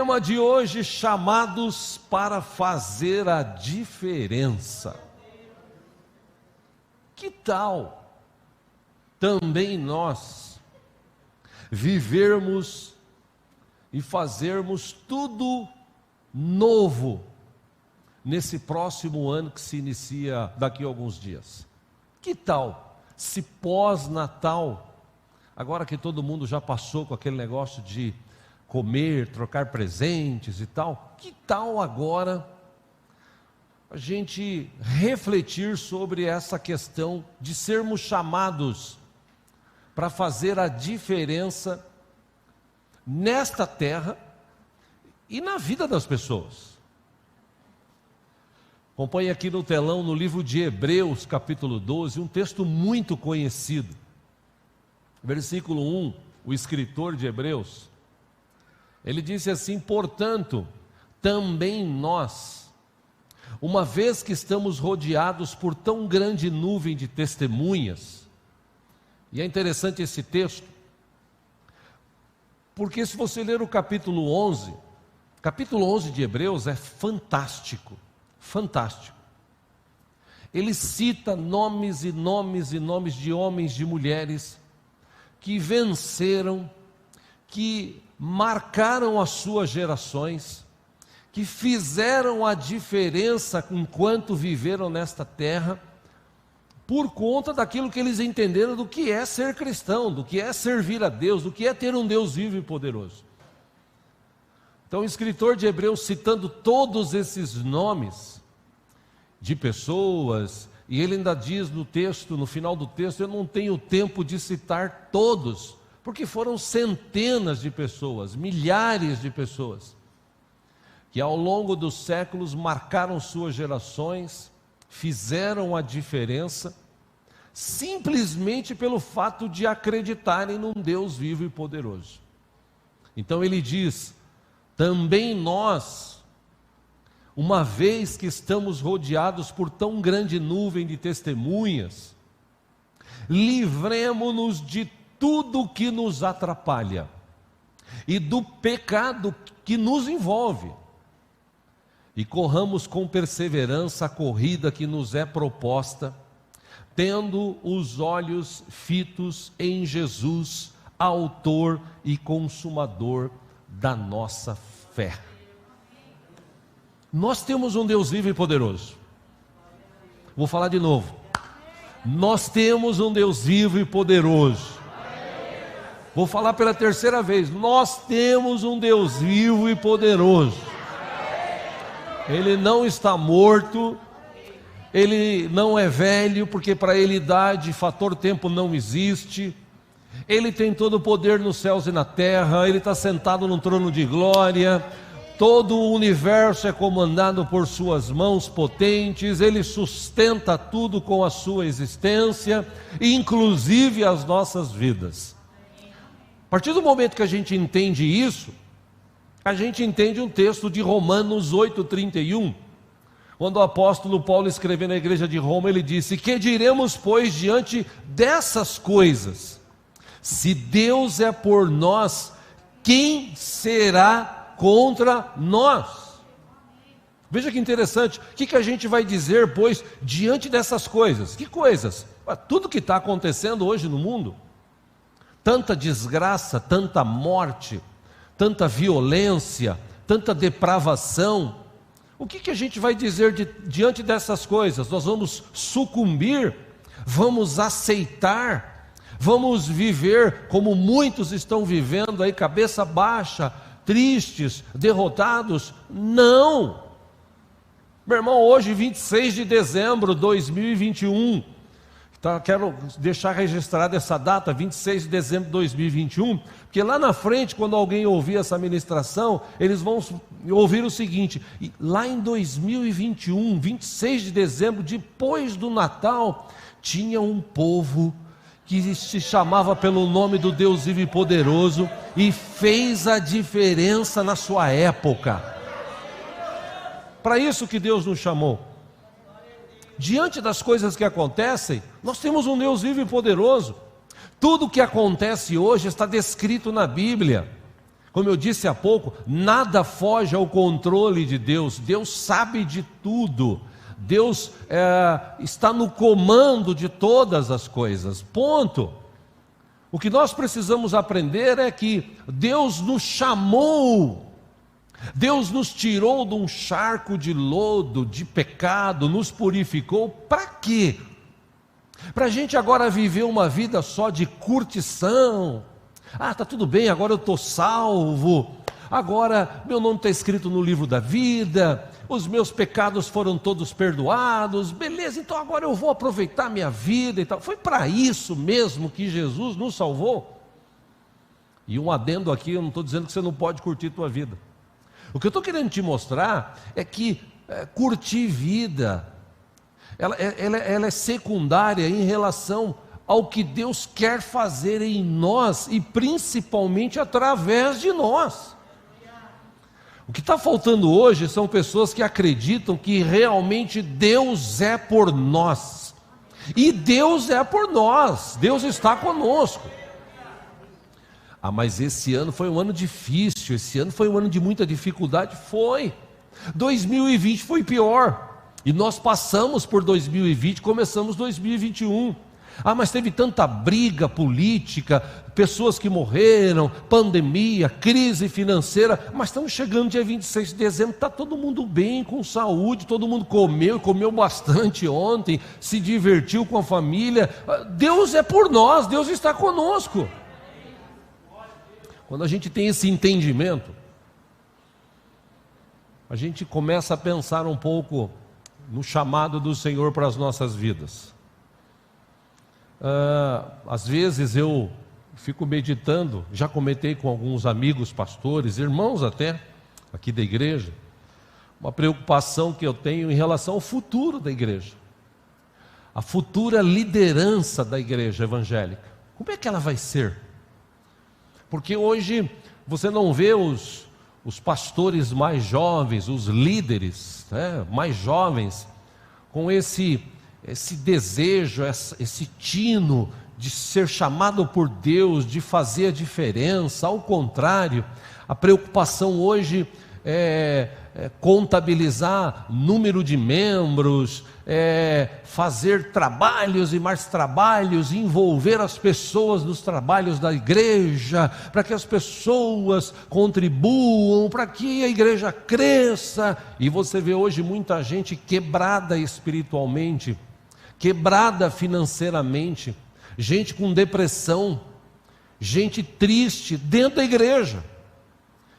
Tema de hoje: chamados para fazer a diferença. Que tal também nós vivermos e fazermos tudo novo nesse próximo ano que se inicia daqui a alguns dias? Que tal se pós-Natal, agora que todo mundo já passou com aquele negócio de comer, trocar presentes e tal, que tal agora a gente refletir sobre essa questão de sermos chamados para fazer a diferença nesta terra e na vida das pessoas? Acompanhe aqui no telão, no livro de Hebreus, capítulo 12, um texto muito conhecido. Versículo 1, o escritor de Hebreus, ele disse assim: portanto, também nós, uma vez que estamos rodeados por tão grande nuvem de testemunhas. E é interessante esse texto, porque se você ler o capítulo 11 de Hebreus é fantástico, fantástico. Ele cita nomes e nomes e nomes de homens, de mulheres, que venceram, que marcaram as suas gerações, que fizeram a diferença enquanto viveram nesta terra, por conta daquilo que eles entenderam do que é ser cristão, do que é servir a Deus, do que é ter um Deus vivo e poderoso. Então o escritor de Hebreus, citando todos esses nomes de pessoas, e ele ainda diz no texto, no final do texto: eu não tenho tempo de citar todos, porque foram centenas de pessoas, milhares de pessoas, que ao longo dos séculos marcaram suas gerações, fizeram a diferença, simplesmente pelo fato de acreditarem num Deus vivo e poderoso. Então ele diz: também nós, uma vez que estamos rodeados por tão grande nuvem de testemunhas, livremo-nos de tudo que nos atrapalha e do pecado que nos envolve, e corramos com perseverança a corrida que nos é proposta, tendo os olhos fitos em Jesus, autor e consumador da nossa fé. Nós temos um Deus vivo e poderoso. Vou falar de novo. Nós temos um Deus vivo e poderoso. Vou falar pela terceira vez. Nós temos um Deus vivo e poderoso. Ele não está morto, ele não é velho, porque para ele idade, fator tempo não existe. Ele tem todo o poder nos céus e na terra, ele está sentado no trono de glória, todo o universo é comandado por suas mãos potentes, ele sustenta tudo com a sua existência, inclusive as nossas vidas. A partir do momento que a gente entende isso, a gente entende um texto de Romanos 8:31, quando o apóstolo Paulo, escrevendo à igreja de Roma, ele disse: que diremos, pois, diante dessas coisas? Se Deus é por nós, quem será contra nós? Veja que interessante. O que a gente vai dizer, pois, diante dessas coisas? Que coisas? Tudo que está acontecendo hoje no mundo, tanta desgraça, tanta morte, tanta violência, tanta depravação. O que a gente vai dizer diante dessas coisas? Nós vamos sucumbir? Vamos aceitar? Vamos viver como muitos estão vivendo aí, cabeça baixa, tristes, derrotados? Não! Meu irmão, hoje 26 de dezembro de 2021, quero deixar registrada essa data, 26 de dezembro de 2021, porque lá na frente, quando alguém ouvir essa ministração, eles vão ouvir o seguinte: lá em 2021, 26 de dezembro, depois do Natal, tinha um povo que se chamava pelo nome do Deus vivo e poderoso e fez a diferença na sua época. Para isso que Deus nos chamou. Diante das coisas que acontecem, nós temos um Deus vivo e poderoso. Tudo o que acontece hoje está descrito na Bíblia. Como eu disse há pouco, nada foge ao controle de Deus. Deus sabe de tudo. Deus está no comando de todas as coisas. Ponto. O que nós precisamos aprender é que Deus nos chamou, Deus nos tirou de um charco de lodo, de pecado, nos purificou. Para quê? Para a gente agora viver uma vida só de curtição. Está tudo bem, agora eu estou salvo, agora meu nome está escrito no livro da vida, os meus pecados foram todos perdoados, beleza, então agora eu vou aproveitar a minha vida e tal. Foi para isso mesmo que Jesus nos salvou? E um adendo aqui, eu não estou dizendo que você não pode curtir a tua vida. O que eu estou querendo te mostrar é que curtir vida, ela é secundária em relação ao que Deus quer fazer em nós e principalmente através de nós. O que está faltando hoje são pessoas que acreditam que realmente Deus é por nós. E Deus é por nós, Deus está conosco. Mas esse ano foi um ano difícil, esse ano foi um ano de muita dificuldade. Foi. 2020 foi pior. E nós passamos por 2020, começamos 2021. Mas teve tanta briga política, pessoas que morreram, pandemia, crise financeira. Mas estamos chegando dia 26 de dezembro, está todo mundo bem, com saúde, todo mundo comeu bastante ontem, se divertiu com a família. Deus é por nós, Deus está conosco. Quando a gente tem esse entendimento, a gente começa a pensar um pouco no chamado do Senhor para as nossas vidas. Às vezes eu fico meditando, já comentei com alguns amigos pastores, irmãos até, aqui da igreja, uma preocupação que eu tenho em relação ao futuro da igreja, a futura liderança da igreja evangélica. Como é que ela vai ser? Porque hoje você não vê os pastores mais jovens, os líderes, mais jovens, com esse desejo, esse tino de ser chamado por Deus, de fazer a diferença. Ao contrário, a preocupação hoje é contabilizar número de membros, fazer trabalhos e mais trabalhos, envolver as pessoas nos trabalhos da igreja, para que as pessoas contribuam, para que a igreja cresça. E você vê hoje muita gente quebrada espiritualmente, quebrada financeiramente, gente com depressão, gente triste dentro da igreja.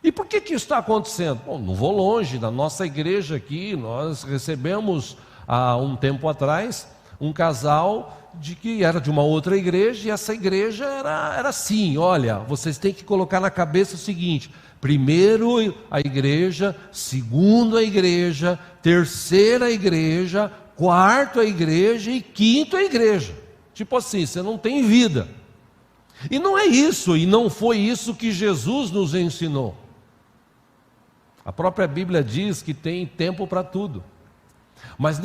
E por que isso está acontecendo? Bom, não vou longe, na nossa igreja aqui, nós recebemos há um tempo atrás um casal que era de uma outra igreja, e essa igreja era assim: olha, vocês têm que colocar na cabeça o seguinte: primeiro a igreja, segundo a igreja, terceira a igreja, quarto a igreja e quinto a igreja. Tipo assim, você não tem vida. E não é isso, e não foi isso que Jesus nos ensinou. A própria Bíblia diz que tem tempo para tudo. Mas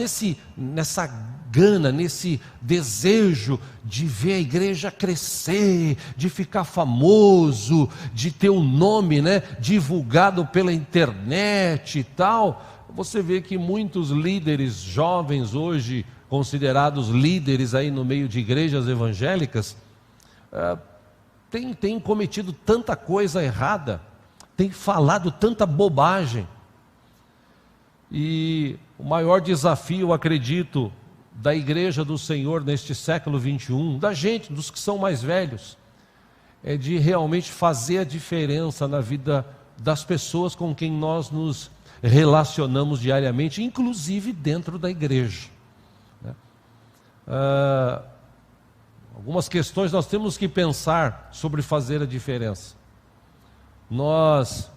nessa gana, nesse desejo de ver a igreja crescer, de ficar famoso, de ter um nome, divulgado pela internet e tal, você vê que muitos líderes jovens hoje, considerados líderes aí no meio de igrejas evangélicas, têm cometido tanta coisa errada, têm falado tanta bobagem. E o maior desafio, acredito, da igreja do Senhor neste século 21, da gente, dos que são mais velhos, é de realmente fazer a diferença na vida das pessoas com quem nós nos relacionamos diariamente, inclusive dentro da igreja. Algumas questões nós temos que pensar sobre fazer a diferença. Nós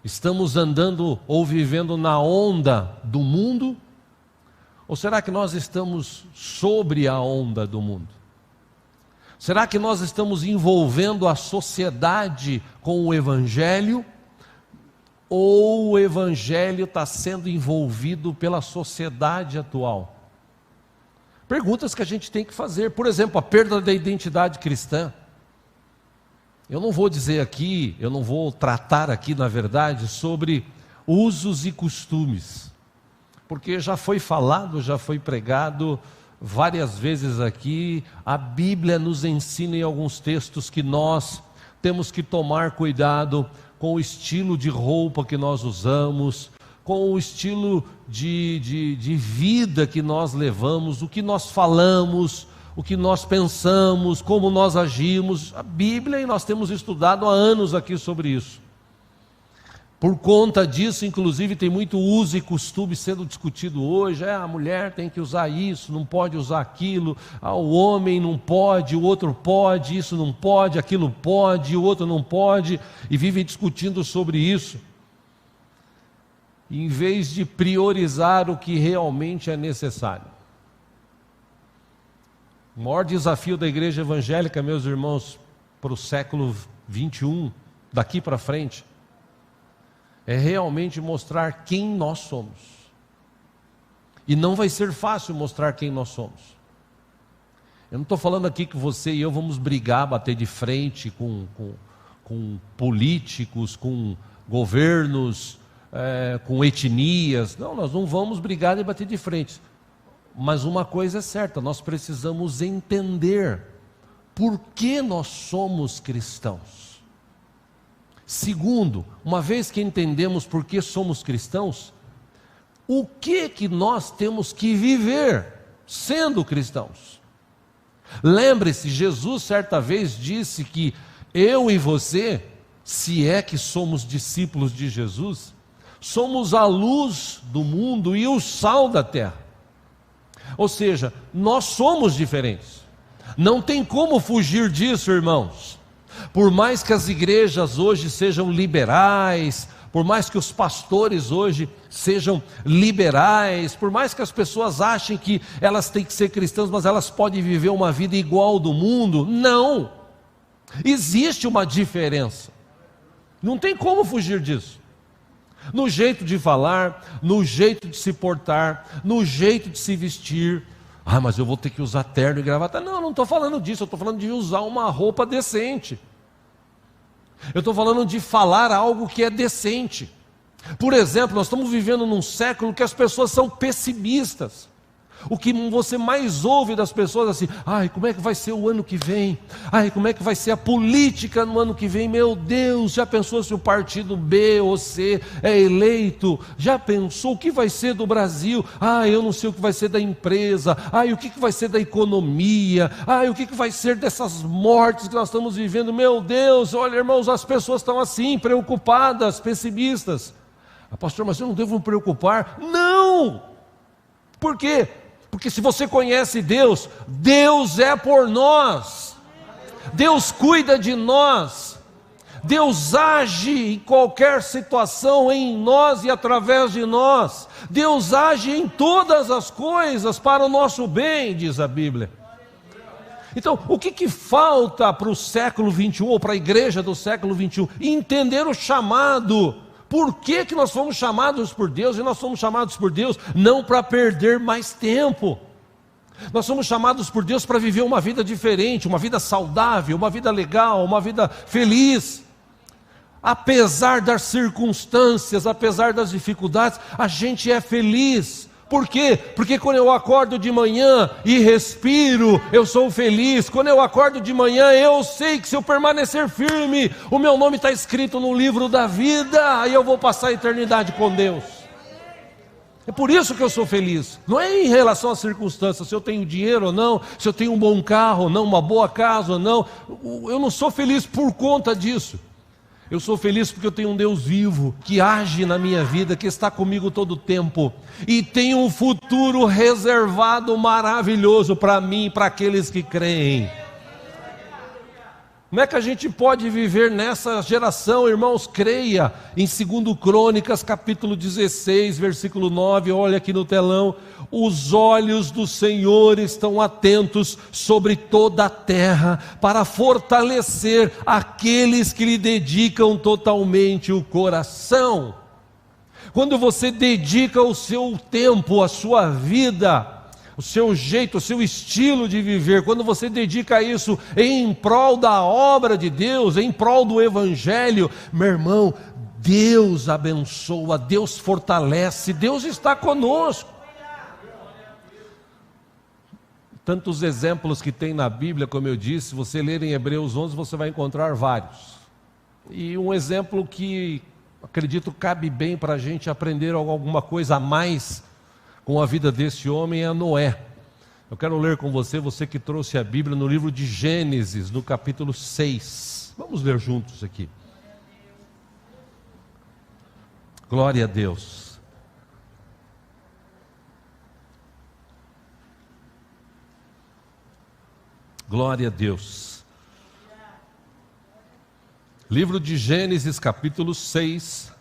estamos andando ou vivendo na onda do mundo? Ou será que nós estamos sobre a onda do mundo? Será que nós estamos envolvendo a sociedade com o Evangelho? Ou o Evangelho está sendo envolvido pela sociedade atual? Perguntas que a gente tem que fazer. Por exemplo, a perda da identidade cristã. Eu não vou dizer aqui, eu não vou tratar aqui, na verdade, sobre usos e costumes, porque já foi falado, já foi pregado várias vezes aqui. A Bíblia nos ensina em alguns textos que nós temos que tomar cuidado com o estilo de roupa que nós usamos, com o estilo de vida que nós levamos, o que nós falamos, o que nós pensamos, como nós agimos. A Bíblia, e nós temos estudado há anos aqui sobre isso. Por conta disso, inclusive, tem muito uso e costume sendo discutido hoje. A mulher tem que usar isso, não pode usar aquilo. O homem não pode, o outro pode, isso não pode, aquilo pode, o outro não pode. E vivem discutindo sobre isso, em vez de priorizar o que realmente é necessário. O maior desafio da igreja evangélica, meus irmãos, para o século 21, daqui para frente, é realmente mostrar quem nós somos. E não vai ser fácil mostrar quem nós somos. Eu não estou falando aqui que você e eu vamos brigar, bater de frente com políticos, com governos, com etnias. Não, nós não vamos brigar e bater de frente. Mas uma coisa é certa, nós precisamos entender por que nós somos cristãos. Segundo, uma vez que entendemos por que somos cristãos, o que nós temos que viver sendo cristãos? Lembre-se, Jesus certa vez disse que eu e você, se é que somos discípulos de Jesus, somos a luz do mundo e o sal da terra. Ou seja, nós somos diferentes. Não tem como fugir disso, irmãos. Por mais que as igrejas hoje sejam liberais, por mais que os pastores hoje sejam liberais, por mais que as pessoas achem que elas têm que ser cristãs, mas elas podem viver uma vida igual ao do mundo, não. Existe uma diferença. Não tem como fugir disso. No jeito de falar, no jeito de se portar, no jeito de se vestir. Mas eu vou ter que usar terno e gravata. Não estou falando disso, eu estou falando de usar uma roupa decente. Eu estou falando de falar algo que é decente. Por exemplo, nós estamos vivendo num século que as pessoas são pessimistas. O que você mais ouve das pessoas assim: como é que vai ser o ano que vem? Como é que vai ser a política no ano que vem? Meu Deus, já pensou se o partido B ou C é eleito? Já pensou o que vai ser do Brasil? Eu não sei o que vai ser da empresa. O que vai ser da economia? O que vai ser dessas mortes que nós estamos vivendo? Meu Deus, olha, irmãos, as pessoas estão assim, preocupadas, pessimistas. Pastor, mas eu não devo me preocupar? Não! Por quê? Porque se você conhece Deus, Deus é por nós, Deus cuida de nós, Deus age em qualquer situação em nós e através de nós, Deus age em todas as coisas para o nosso bem, diz a Bíblia. Então, o que falta para o século 21, ou para a igreja do século 21? Entender o chamado. Por que nós fomos chamados por Deus? E nós fomos chamados por Deus não para perder mais tempo. Nós somos chamados por Deus para viver uma vida diferente, uma vida saudável, uma vida legal, uma vida feliz. Apesar das circunstâncias, apesar das dificuldades, a gente é feliz. Por quê? Porque quando eu acordo de manhã e respiro, eu sou feliz. Quando eu acordo de manhã, eu sei que se eu permanecer firme, o meu nome está escrito no livro da vida, aí eu vou passar a eternidade com Deus. É por isso que eu sou feliz. Não é em relação às circunstâncias, se eu tenho dinheiro ou não, se eu tenho um bom carro ou não, uma boa casa ou não. Eu não sou feliz por conta disso. Eu sou feliz porque eu tenho um Deus vivo, que age na minha vida, que está comigo todo o tempo, e tem um futuro reservado maravilhoso para mim e para aqueles que creem. Como é que a gente pode viver nessa geração, irmãos? Creia em 2 Crônicas, capítulo 16, versículo 9, olha aqui no telão: os olhos do Senhor estão atentos sobre toda a terra, para fortalecer aqueles que lhe dedicam totalmente o coração. Quando você dedica o seu tempo, a sua vida, o seu jeito, o seu estilo de viver, quando você dedica isso em prol da obra de Deus, em prol do Evangelho, meu irmão, Deus abençoa, Deus fortalece, Deus está conosco. Tantos exemplos que tem na Bíblia, como eu disse, se você ler em Hebreus 11, você vai encontrar vários. E um exemplo que acredito cabe bem para a gente aprender alguma coisa a mais com a vida desse homem é Noé. Eu quero ler com você, você que trouxe a Bíblia, no livro de Gênesis, no capítulo 6. Vamos ler juntos aqui. Glória a Deus. Glória a Deus. Livro de Gênesis, capítulo 6.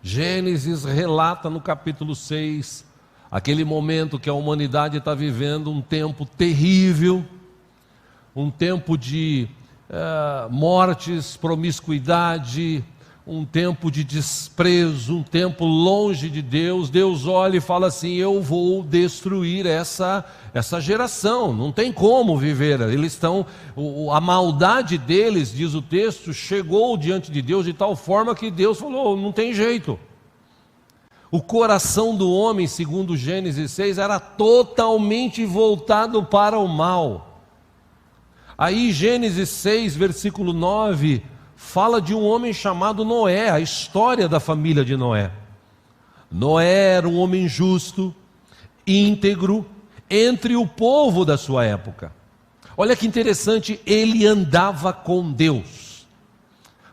Gênesis relata no capítulo 6 aquele momento que a humanidade está vivendo, um tempo terrível, um tempo de mortes, promiscuidade, um tempo de desprezo, um tempo longe de Deus. Deus olha e fala assim: eu vou destruir essa geração, não tem como viver. Eles estão, a maldade deles, diz o texto, chegou diante de Deus de tal forma que Deus falou: não tem jeito. O coração do homem, segundo Gênesis 6, era totalmente voltado para o mal. Aí Gênesis 6, versículo 9, fala de um homem chamado Noé, a história da família de Noé. Noé era um homem justo, íntegro, entre o povo da sua época. Olha que interessante, ele andava com Deus.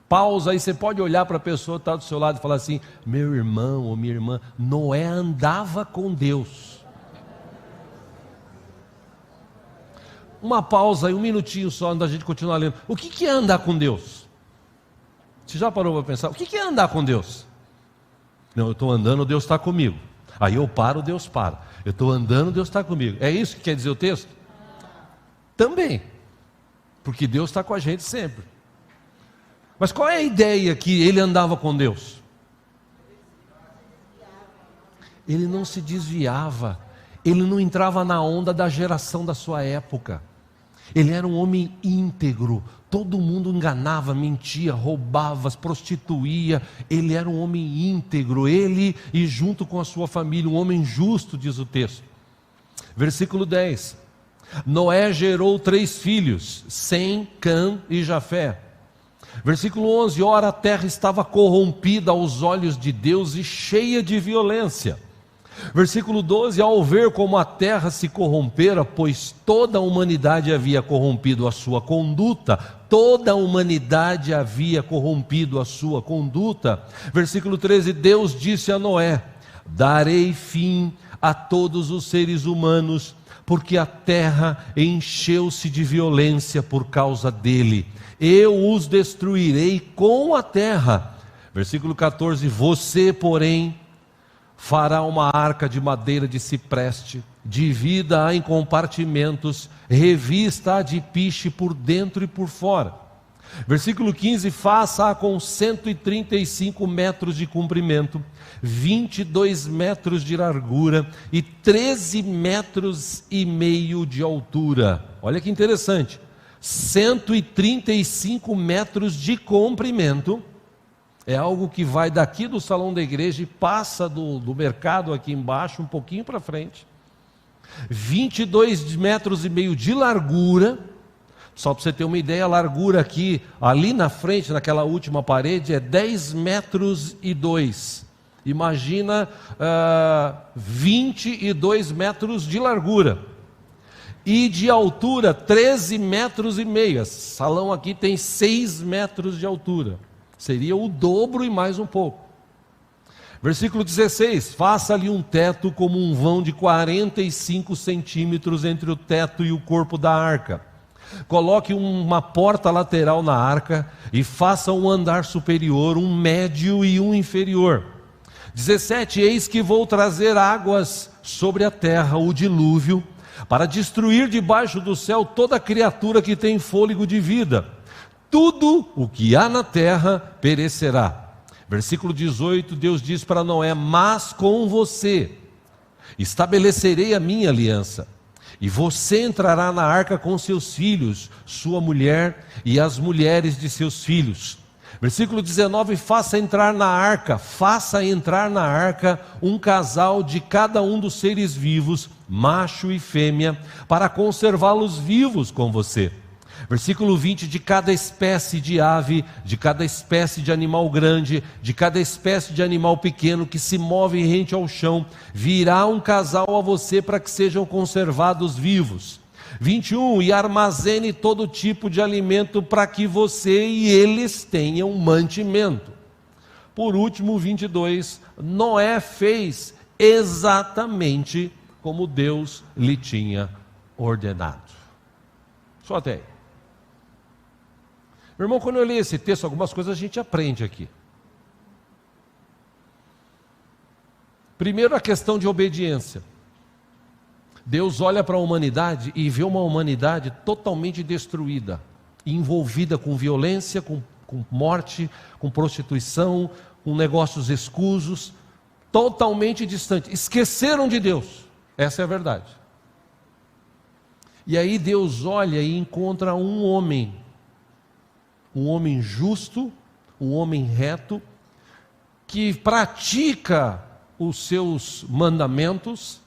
Pausa aí, você pode olhar para a pessoa que está do seu lado e falar assim: meu irmão ou minha irmã, Noé andava com Deus. Uma pausa aí, um minutinho só, antes da gente continuar lendo. O que é andar com Deus? Você já parou para pensar? O que é andar com Deus? Não, eu estou andando, Deus está comigo. Aí eu paro, Deus para. Eu estou andando, Deus está comigo. É isso que quer dizer o texto? Também. Porque Deus está com a gente sempre. Mas qual é a ideia que ele andava com Deus? Ele não se desviava. Ele não entrava na onda da geração da sua época. Ele era um homem íntegro. Todo mundo enganava, mentia, roubava, prostituía. Ele era um homem íntegro. Ele e junto com a sua família, um homem justo, diz o texto. Versículo 10. Noé gerou 3 filhos, Sem, Cã e Jafé. Versículo 11. Ora, a terra estava corrompida aos olhos de Deus e cheia de violência. Versículo 12, ao ver como a terra se corrompera, pois toda a humanidade havia corrompido a sua conduta, toda a humanidade havia corrompido a sua conduta. Versículo 13, Deus disse a Noé: darei fim a todos os seres humanos, porque a terra encheu-se de violência por causa dele. Eu os destruirei com a terra. Versículo 14, você, porém, fará uma arca de madeira de cipreste, divida-a em compartimentos, revista-a de piche por dentro e por fora. Versículo 15, faça-a com 135 metros de comprimento, 22 metros de largura e 13 metros e meio de altura. Olha que interessante, 135 metros de comprimento. É algo que vai daqui do salão da igreja e passa do mercado aqui embaixo, um pouquinho para frente. 22 metros e meio de largura. Só para você ter uma ideia, a largura aqui, ali na frente, naquela última parede, é 10 metros e 2. Imagina 22 metros de largura. E de altura, 13 metros e meio. Esse salão aqui tem 6 metros de altura. Seria o dobro e mais um pouco. Versículo 16, faça-lhe um teto como um vão de 45 centímetros entre o teto e o corpo da arca. Coloque uma porta lateral na arca e faça um andar superior, um médio e um inferior. 17, eis que vou trazer águas sobre a terra, o dilúvio, para destruir debaixo do céu toda criatura que tem fôlego de vida. Tudo o que há na terra perecerá. Versículo 18, Deus diz para Noé: mas com você estabelecerei a minha aliança, e você entrará na arca com seus filhos, sua mulher e as mulheres de seus filhos. Versículo 19, faça entrar na arca um casal de cada um dos seres vivos, macho e fêmea, para conservá-los vivos com você. Versículo 20, de cada espécie de ave, de cada espécie de animal grande, de cada espécie de animal pequeno que se move rente ao chão, virá um casal a você para que sejam conservados vivos. 21, e armazene todo tipo de alimento para que você e eles tenham mantimento. Por último, 22, Noé fez exatamente como Deus lhe tinha ordenado. Só até aí. Meu irmão, quando eu leio esse texto, algumas coisas a gente aprende aqui. Primeiro, a questão de obediência. Deus olha para a humanidade e vê uma humanidade totalmente destruída, envolvida com violência, com morte, com prostituição, com negócios escusos, totalmente distante. Esqueceram de Deus, essa é a verdade. E aí Deus olha e encontra um homem justo, um homem reto, que pratica os seus mandamentos,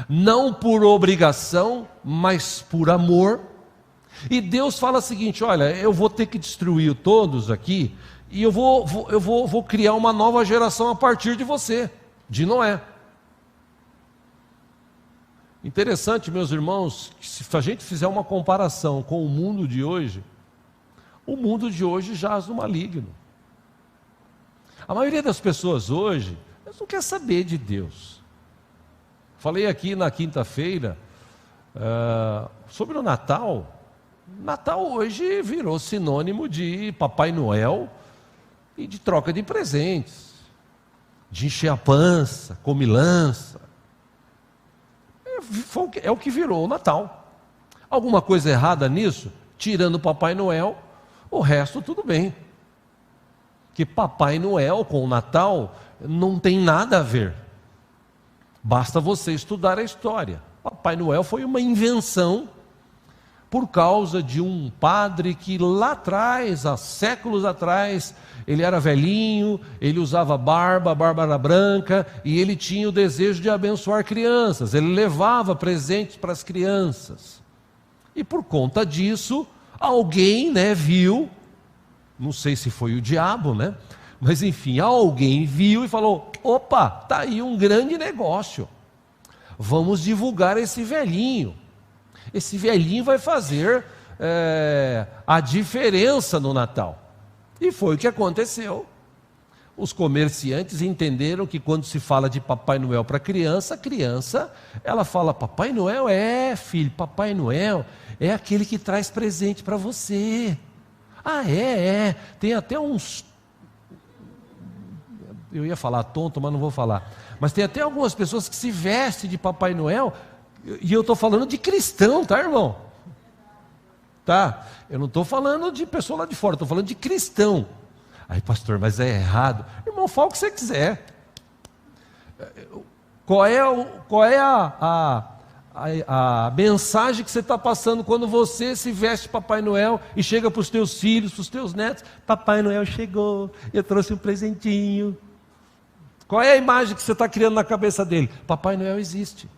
não por obrigação, mas por amor. E Deus fala o seguinte: olha, eu vou ter que destruir todos aqui, e eu vou criar uma nova geração a partir de você, de Noé. Interessante, meus irmãos, que se a gente fizer uma comparação com o mundo de hoje, o mundo de hoje jaz no maligno. A maioria das pessoas hoje, elas não quer saber de Deus. Falei aqui na quinta-feira sobre o Natal. Natal hoje virou sinônimo de Papai Noel e de troca de presentes, de encher a pança, comilança. É o que virou o Natal. Alguma coisa errada nisso? Tirando o Papai Noel, o resto tudo bem. Que Papai Noel com o Natal não tem nada a ver. Basta você estudar a história. Papai Noel foi uma invenção por causa de um padre que lá atrás, há séculos atrás, ele era velhinho, ele usava barba era branca, e ele tinha o desejo de abençoar crianças. Ele levava presentes para as crianças. E por conta disso, alguém, viu, não sei se foi o diabo, mas enfim, alguém viu e falou: opa, está aí um grande negócio, vamos divulgar esse velhinho. Esse velhinho vai fazer a diferença no Natal. E foi o que aconteceu. Os comerciantes entenderam que quando se fala de Papai Noel para criança, a criança, ela fala: Papai Noel filho, Papai Noel é aquele que traz presente para você. Ah, tem até uns... Eu ia falar tonto, mas não vou falar. Mas tem até algumas pessoas que se vestem de Papai Noel, e eu estou falando de cristão, tá, irmão? Tá? Eu não estou falando de pessoa lá de fora, estou falando de cristão. Aí, pastor, mas é errado. Irmão, fala o que você quiser. Qual é a mensagem que você está passando quando você se veste de Papai Noel e chega para os teus filhos, para os teus netos? Papai Noel chegou, eu trouxe um presentinho. Qual é a imagem que você está criando na cabeça dele? Papai Noel existe.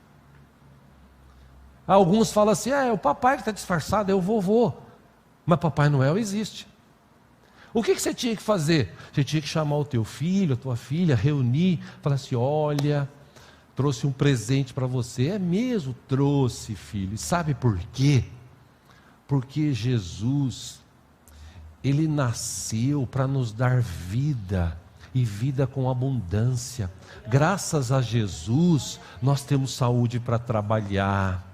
Alguns falam assim: é o papai que está disfarçado, é o vovô. Mas Papai Noel existe. O que você tinha que fazer? Você tinha que chamar o teu filho, a tua filha, reunir, falar assim: olha, trouxe um presente para você. É mesmo? Trouxe, filho. E sabe por quê? Porque Jesus, Ele nasceu para nos dar vida, e vida com abundância. Graças a Jesus, nós temos saúde para trabalhar.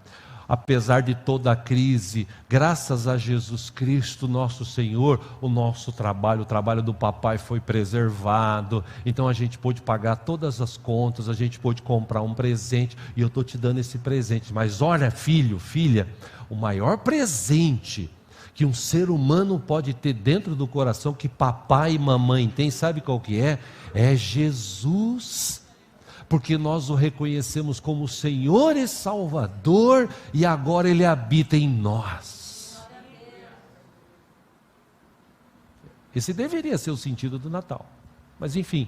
Apesar de toda a crise, graças a Jesus Cristo, nosso Senhor, o nosso trabalho, o trabalho do papai foi preservado. Então a gente pôde pagar todas as contas, a gente pôde comprar um presente, e eu estou te dando esse presente. Mas olha, filho, filha, o maior presente que um ser humano pode ter dentro do coração, que papai e mamãe têm, sabe qual que é? É Jesus. Porque nós o reconhecemos como Senhor e Salvador, e agora Ele habita em nós. Esse deveria ser o sentido do Natal. Mas enfim,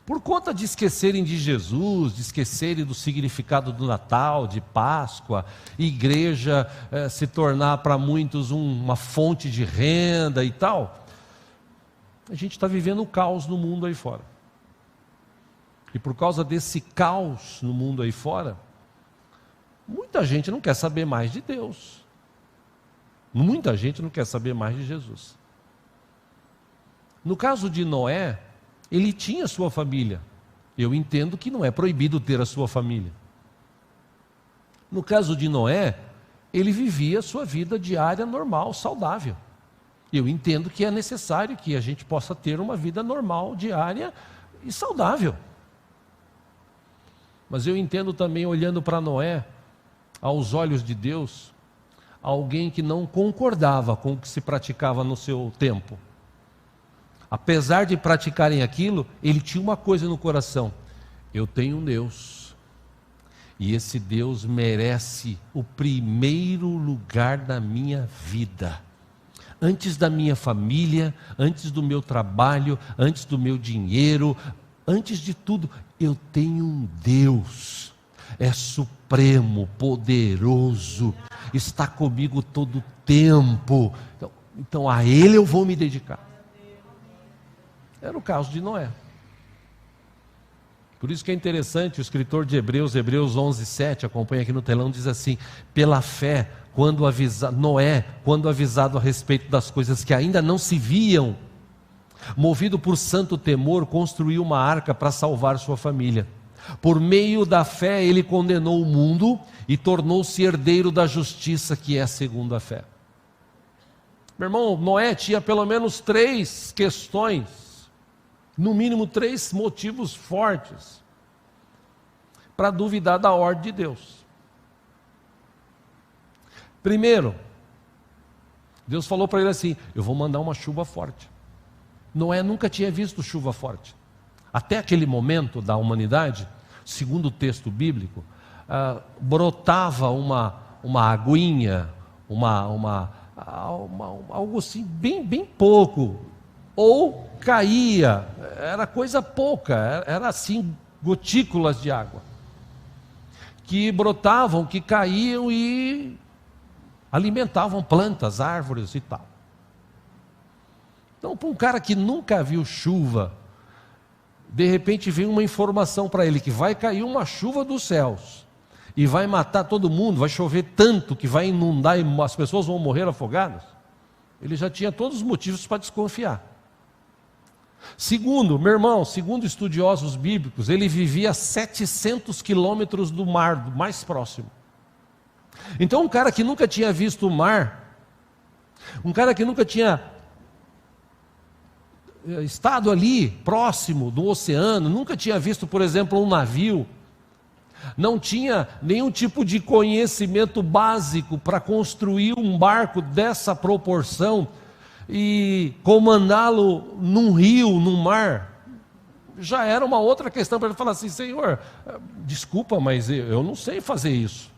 por conta de esquecerem de Jesus, de esquecerem do significado do Natal, de Páscoa, igreja se tornar para muitos uma fonte de renda e tal, a gente está vivendo um caos no mundo aí fora. E por causa desse caos no mundo aí fora, muita gente não quer saber mais de Deus. Muita gente não quer saber mais de Jesus. No caso de Noé, ele tinha sua família. Eu entendo que não é proibido ter a sua família. No caso de Noé, ele vivia a sua vida diária normal, saudável. Eu entendo que é necessário que a gente possa ter uma vida normal, diária e saudável. Mas eu entendo também, olhando para Noé, aos olhos de Deus, alguém que não concordava com o que se praticava no seu tempo. Apesar de praticarem aquilo, ele tinha uma coisa no coração: eu tenho um Deus, e esse Deus merece o primeiro lugar da minha vida. Antes da minha família, antes do meu trabalho, antes do meu dinheiro, antes de tudo, eu tenho um Deus, é supremo, poderoso, está comigo todo o tempo, então a Ele eu vou me dedicar. Era o caso de Noé. Por isso que é interessante, o escritor de Hebreus 11:7, acompanha aqui no telão, diz assim: pela fé, Noé, quando avisado a respeito das coisas que ainda não se viam, movido por santo temor, construiu uma arca para salvar sua família. Por meio da fé, ele condenou o mundo e tornou-se herdeiro da justiça, que é segundo a fé. Meu irmão, Noé tinha pelo menos 3 questões, no mínimo 3 motivos fortes para duvidar da ordem de Deus. Primeiro, Deus falou para ele assim: eu vou mandar uma chuva forte. Noé nunca tinha visto chuva forte. Até aquele momento da humanidade, segundo o texto bíblico, brotava uma aguinha, algo assim, bem pouco, ou caía, era coisa pouca, era assim, gotículas de água, que brotavam, que caíam e alimentavam plantas, árvores e tal. Então, para um cara que nunca viu chuva, de repente vem uma informação para ele que vai cair uma chuva dos céus e vai matar todo mundo, vai chover tanto que vai inundar e as pessoas vão morrer afogadas. Ele já tinha todos os motivos para desconfiar. Segundo, meu irmão, segundo estudiosos bíblicos, ele vivia a 700 quilômetros do mar, do mais próximo. Então, um cara que nunca tinha visto o mar, um cara que nunca tinha estado ali, próximo do oceano, nunca tinha visto, por exemplo, um navio, não tinha nenhum tipo de conhecimento básico para construir um barco dessa proporção e comandá-lo num rio, num mar, já era uma outra questão para ele falar assim: Senhor, desculpa, mas eu não sei fazer isso.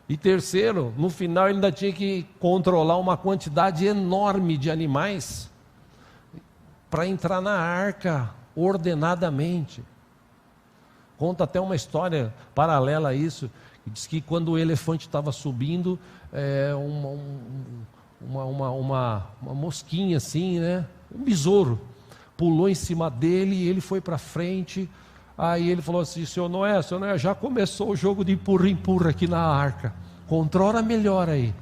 E terceiro, no final ele ainda tinha que controlar uma quantidade enorme de animais para entrar na arca ordenadamente. Conta até uma história paralela a isso, que diz que quando o elefante estava subindo, uma mosquinha assim, né? Um besouro, pulou em cima dele e ele foi para frente. Aí ele falou assim: senhor Noé, já começou o jogo de empurra-empurra aqui na arca, controla melhor aí.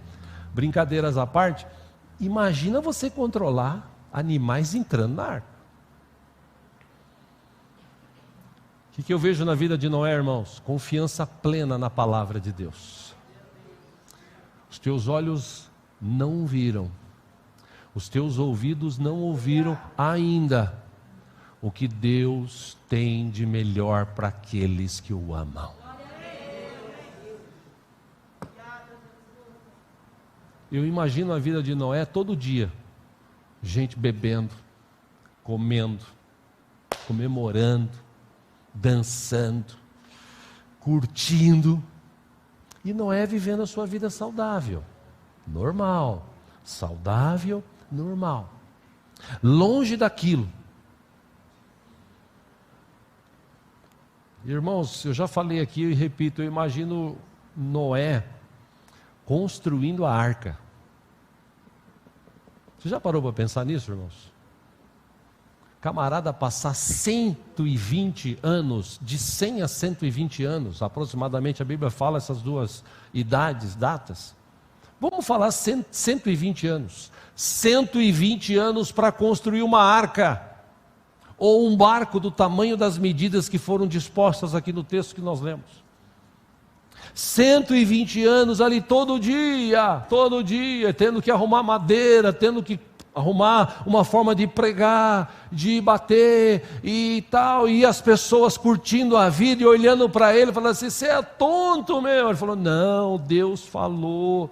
Brincadeiras à parte, imagina você controlar animais entrando na arca. O que eu vejo na vida de Noé, irmãos? Confiança plena na palavra de Deus. Os teus olhos não viram, os teus ouvidos não ouviram ainda o que Deus tem de melhor para aqueles que o amam. Eu imagino a vida de Noé todo dia. Gente bebendo, comendo, comemorando, dançando, curtindo. E Noé vivendo a sua vida saudável, normal, saudável, normal. Longe daquilo. Irmãos, eu já falei aqui e repito, eu imagino Noé construindo a arca. Você já parou para pensar nisso, irmãos? Camarada passar 120 anos, de 100 a 120 anos, aproximadamente, a Bíblia fala essas duas idades, datas. Vamos falar 120 anos. 120 anos para construir uma arca, ou um barco do tamanho das medidas que foram dispostas aqui no texto que nós lemos. 120 anos ali todo dia, tendo que arrumar madeira, tendo que arrumar uma forma de pregar, de bater e tal, e as pessoas curtindo a vida e olhando para ele, falando assim, você é tonto, meu. Ele falou, não, Deus falou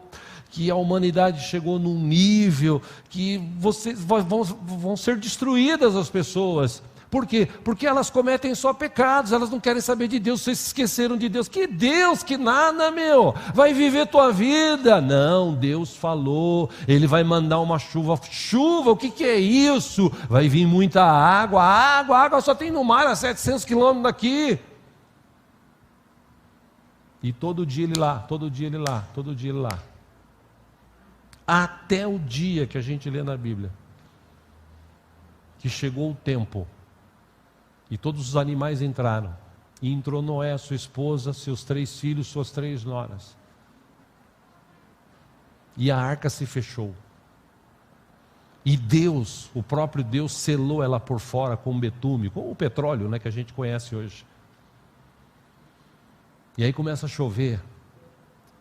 que a humanidade chegou num nível que vão ser destruídas as pessoas. Por quê? Porque elas cometem só pecados, elas não querem saber de Deus, vocês se esqueceram de Deus. Que Deus, que nada, meu, vai viver tua vida. Não, Deus falou, Ele vai mandar uma chuva. Chuva, o que é isso? Vai vir muita água, água só tem no mar a 700 quilômetros daqui. E todo dia ele lá, todo dia ele lá, todo dia ele lá. Até o dia que a gente lê na Bíblia, que chegou o tempo, e todos os animais entraram, e entrou Noé, sua esposa, seus 3 filhos, suas 3 noras, e a arca se fechou, e Deus, o próprio Deus, selou ela por fora com betume, com o petróleo, né, que a gente conhece hoje. E aí começa a chover,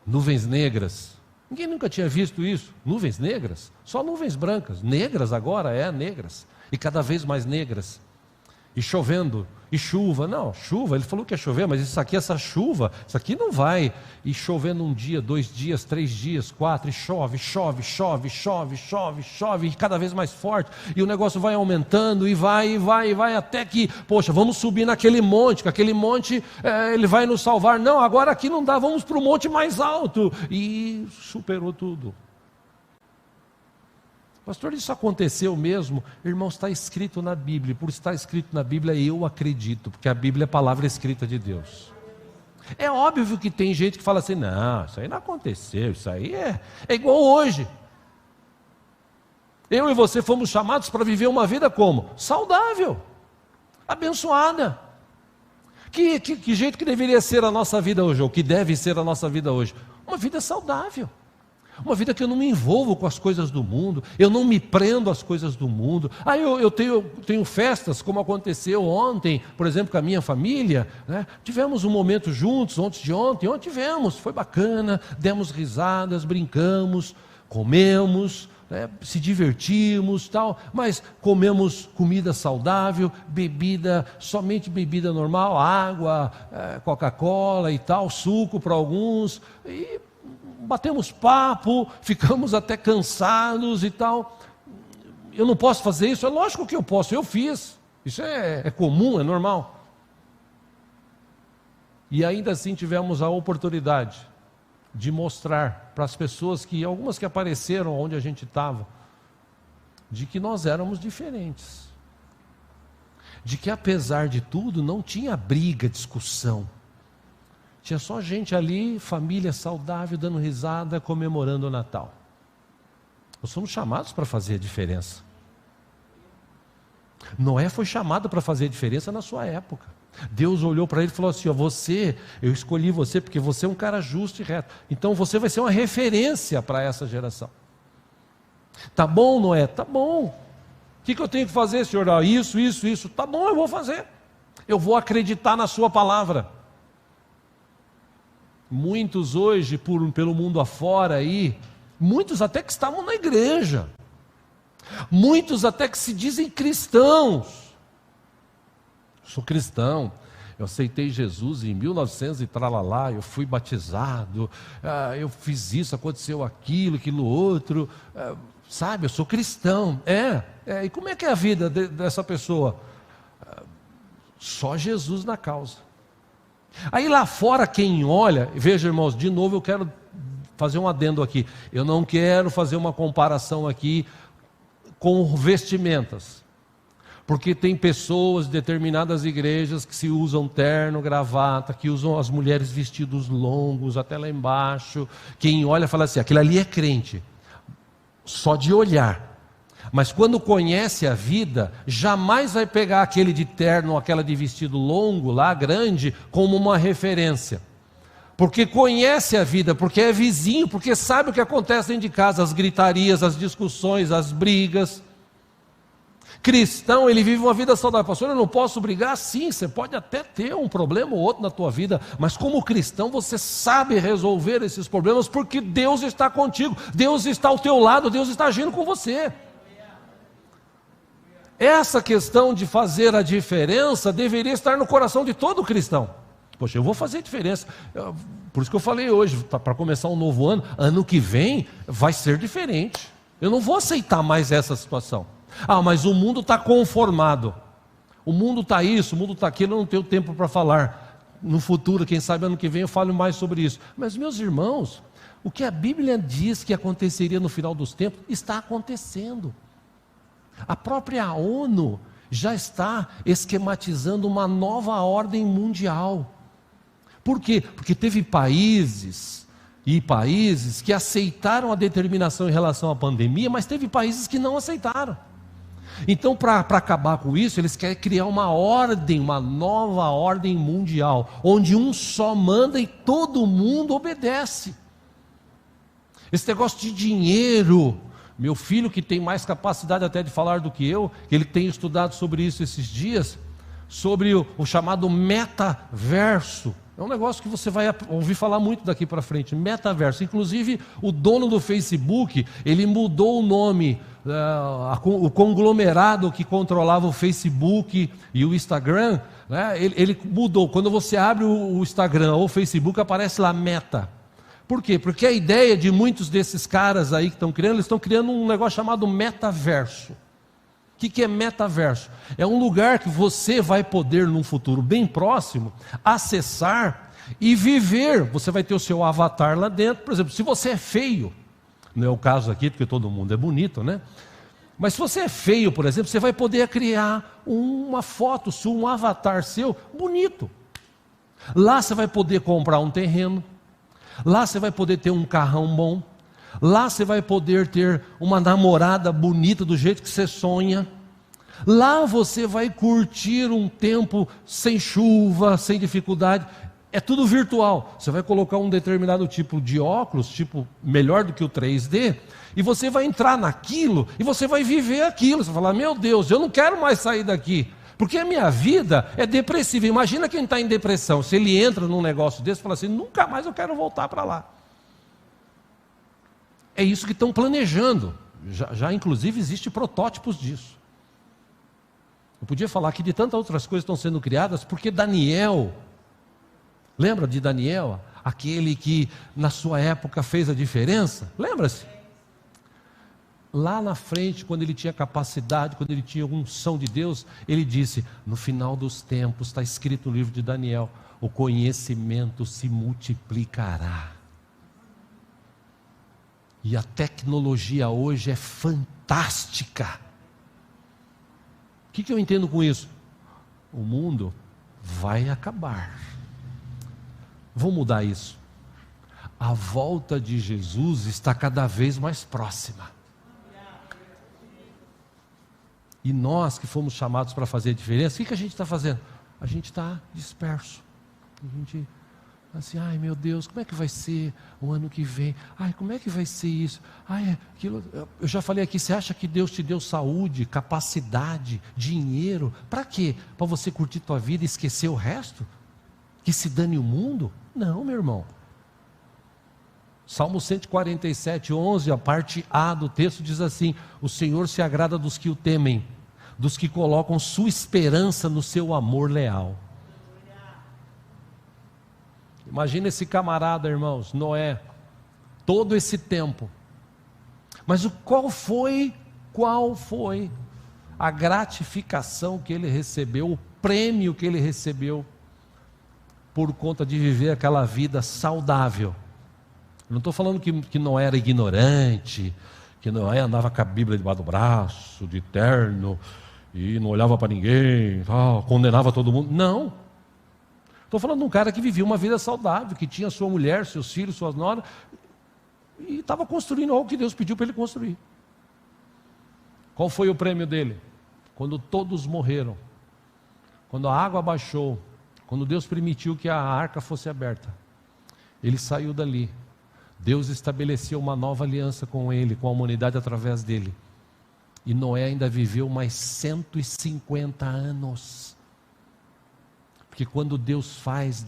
nuvens negras. Ninguém nunca tinha visto isso, nuvens negras, só nuvens brancas, negras agora, negras, e cada vez mais negras, e chovendo, e chuva, não, chuva, ele falou que ia chover, mas isso aqui, essa chuva, isso aqui não vai, e chovendo 1 dia, 2 dias, 3 dias, 4, e chove, e cada vez mais forte, e o negócio vai aumentando, e vai, até que, poxa, vamos subir naquele monte, que aquele monte, ele vai nos salvar. Não, agora aqui não dá, vamos para o monte mais alto, e superou tudo. Pastor, isso aconteceu mesmo? Irmãos, está escrito na Bíblia. Por estar escrito na Bíblia, eu acredito, porque a Bíblia é a palavra escrita de Deus. É óbvio que tem gente que fala assim, não, isso aí não aconteceu, isso aí é igual hoje. Eu e você fomos chamados para viver uma vida como? Saudável, abençoada. Que jeito que deveria ser a nossa vida hoje, ou que deve ser a nossa vida hoje? Uma vida saudável. Uma vida que eu não me envolvo com as coisas do mundo, eu não me prendo às coisas do mundo. Eu tenho festas, como aconteceu ontem, por exemplo, com a minha família, né? Tivemos um momento juntos, ontem tivemos, foi bacana, demos risadas, brincamos, comemos, né? Se divertimos, tal, mas comemos comida saudável, somente bebida normal, água, Coca-Cola e tal, suco para alguns, e batemos papo, ficamos até cansados e tal. Eu não posso fazer isso? É lógico que eu posso, eu fiz. Isso é comum, é normal. E ainda assim tivemos a oportunidade de mostrar para as pessoas, algumas que apareceram onde a gente estava, de que nós éramos diferentes. De que apesar de tudo, não tinha briga, discussão. Tinha só gente ali, família saudável, dando risada, comemorando o Natal. Nós somos chamados para fazer a diferença. Noé foi chamado para fazer a diferença na sua época. Deus olhou para ele e falou assim, eu escolhi você porque você é um cara justo e reto. Então você vai ser uma referência para essa geração. Tá bom, Noé? Tá bom. O que eu tenho que fazer, Senhor? Isso. Tá bom, eu vou fazer. Eu vou acreditar na sua palavra. Muitos hoje, pelo mundo afora aí, muitos até que estavam na igreja, muitos até que se dizem cristãos. Sou cristão, eu aceitei Jesus em 1900 e tralalá, eu fui batizado, eu fiz isso, aconteceu aquilo outro, sabe, eu sou cristão. E como é que é a vida dessa pessoa? Só Jesus na causa. Aí lá fora quem olha, veja irmãos, de novo eu quero fazer um adendo aqui, eu não quero fazer uma comparação aqui com vestimentas, porque tem pessoas de determinadas igrejas que se usam terno, gravata, que usam as mulheres vestidos longos até lá embaixo, quem olha fala assim, aquilo ali é crente, só de olhar. Mas quando conhece a vida, jamais vai pegar aquele de terno ou aquela de vestido longo lá, grande, como uma referência. Porque conhece a vida, porque é vizinho, porque sabe o que acontece dentro de casa, as gritarias, as discussões, as brigas. Cristão, ele vive uma vida saudável. Pastor, eu não posso brigar? Sim, você pode até ter um problema ou outro na tua vida, mas como cristão você sabe resolver esses problemas, porque Deus está contigo, Deus está ao teu lado, Deus está agindo com você. Essa questão de fazer a diferença deveria estar no coração de todo cristão. Poxa, eu vou fazer diferença. Por isso que eu falei hoje, para começar um novo ano, ano que vem vai ser diferente. Eu não vou aceitar mais essa situação. Mas o mundo está conformado. O mundo está isso, o mundo está aquilo, eu não tenho tempo para falar. No futuro, quem sabe ano que vem eu falo mais sobre isso. Mas meus irmãos, o que a Bíblia diz que aconteceria no final dos tempos, está acontecendo. A própria ONU já está esquematizando uma nova ordem mundial. Por quê? Porque teve países que aceitaram a determinação em relação à pandemia, mas teve países que não aceitaram. Então, para acabar com isso, eles querem criar uma ordem, uma nova ordem mundial, onde um só manda e todo mundo obedece. Esse negócio de dinheiro, meu filho que tem mais capacidade até de falar do que eu, ele tem estudado sobre isso esses dias, sobre o chamado metaverso. É um negócio que você vai ouvir falar muito daqui para frente, metaverso. Inclusive, o dono do Facebook, ele mudou o nome, o conglomerado que controlava o Facebook e o Instagram, né, ele mudou. Quando você abre o Instagram ou o Facebook, aparece lá Meta. Por quê? Porque a ideia de muitos desses caras aí que estão criando, eles estão criando um negócio chamado metaverso. O que é metaverso? É um lugar que você vai poder, num futuro bem próximo, acessar e viver. Você vai ter o seu avatar lá dentro. Por exemplo, se você é feio, não é o caso aqui, porque todo mundo é bonito, né? Mas se você é feio, por exemplo, você vai poder criar uma foto sua, um avatar seu, bonito. Lá você vai poder comprar um terreno. Lá você vai poder ter um carrão bom. Lá você vai poder ter uma namorada bonita do jeito que você sonha. Lá você vai curtir um tempo sem chuva, sem dificuldade. É tudo virtual. Você vai colocar um determinado tipo de óculos, tipo melhor do que o 3D, e você vai entrar naquilo e você vai viver aquilo. Você vai falar, meu Deus, eu não quero mais sair daqui. Porque a minha vida é depressiva. Imagina quem está em depressão. Se ele entra num negócio desse, fala assim, nunca mais eu quero voltar para lá. É isso que estão planejando. Já inclusive existe protótipos disso. Eu podia falar aqui de tantas outras coisas que estão sendo criadas, porque Daniel, lembra de Daniel? Aquele que na sua época fez a diferença? Lembra-se? Lá na frente, quando ele tinha capacidade, quando ele tinha unção de Deus, ele disse, no final dos tempos, está escrito no livro de Daniel, o conhecimento se multiplicará. E a tecnologia hoje é fantástica. O que eu entendo com isso? O mundo vai acabar. Vou mudar isso. A volta de Jesus está cada vez mais próxima. E nós que fomos chamados para fazer a diferença, o que a gente está fazendo? A gente está disperso. A gente assim, ai meu Deus, como é que vai ser o ano que vem? Ai, como é que vai ser isso? Ai, aquilo. Eu já falei aqui, você acha que Deus te deu saúde, capacidade, dinheiro? Para quê? Para você curtir tua vida e esquecer o resto? Que se dane o mundo? Não, meu irmão. Salmo 147, 11, a parte A do texto diz assim, o Senhor se agrada dos que o temem, dos que colocam sua esperança no seu amor leal. Imagina esse camarada, irmãos, Noé, todo esse tempo. Mas qual foi a gratificação que ele recebeu, o prêmio que ele recebeu por conta de viver aquela vida saudável? Eu não estou falando que Noé era ignorante, que Noé andava com a Bíblia debaixo do braço, de terno, e não olhava para ninguém, condenava todo mundo. Não. Estou falando de um cara que vivia uma vida saudável, que tinha sua mulher, seus filhos, suas noras, e estava construindo algo que Deus pediu para ele construir. Qual foi o prêmio dele? Quando todos morreram, quando a água baixou, quando Deus permitiu que a arca fosse aberta, ele saiu dali. Deus estabeleceu uma nova aliança com ele, com a humanidade através dele. E Noé ainda viveu mais 150 anos. Porque quando Deus faz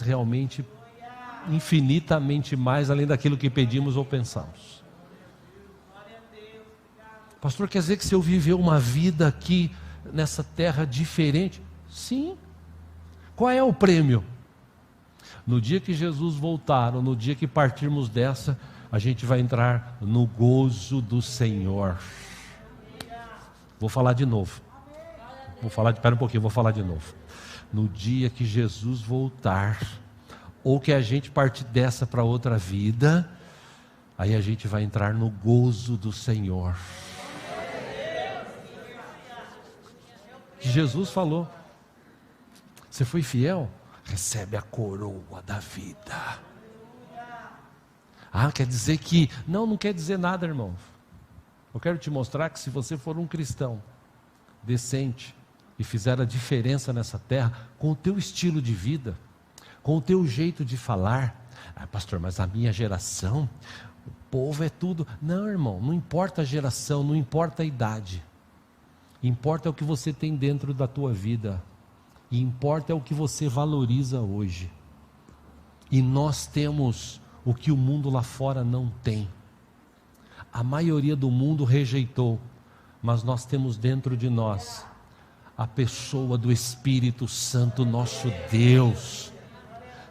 realmente infinitamente mais além daquilo que pedimos ou pensamos. Pastor, quer dizer que se eu viver uma vida aqui nessa terra diferente? Sim. Qual é o prêmio? No dia que Jesus voltar, ou no dia que partirmos dessa, a gente vai entrar no gozo do Senhor. Vou falar de novo. Espera um pouquinho, vou falar de novo. No dia que Jesus voltar, ou que a gente partir dessa para outra vida, aí a gente vai entrar no gozo do Senhor. Que Jesus falou: você foi fiel? Recebe a coroa da vida. Quer dizer que... Não quer dizer nada, irmão. Eu quero te mostrar que se você for um cristão decente e fizer a diferença nessa terra, com o teu estilo de vida, com o teu jeito de falar, pastor, mas a minha geração, o povo é tudo. Não, irmão, não importa a geração, não importa a idade. Importa o que você tem dentro da tua vida. E importa o que você valoriza hoje. E nós temos o que o mundo lá fora não tem. A maioria do mundo rejeitou, mas nós temos dentro de nós a pessoa do Espírito Santo, nosso Deus.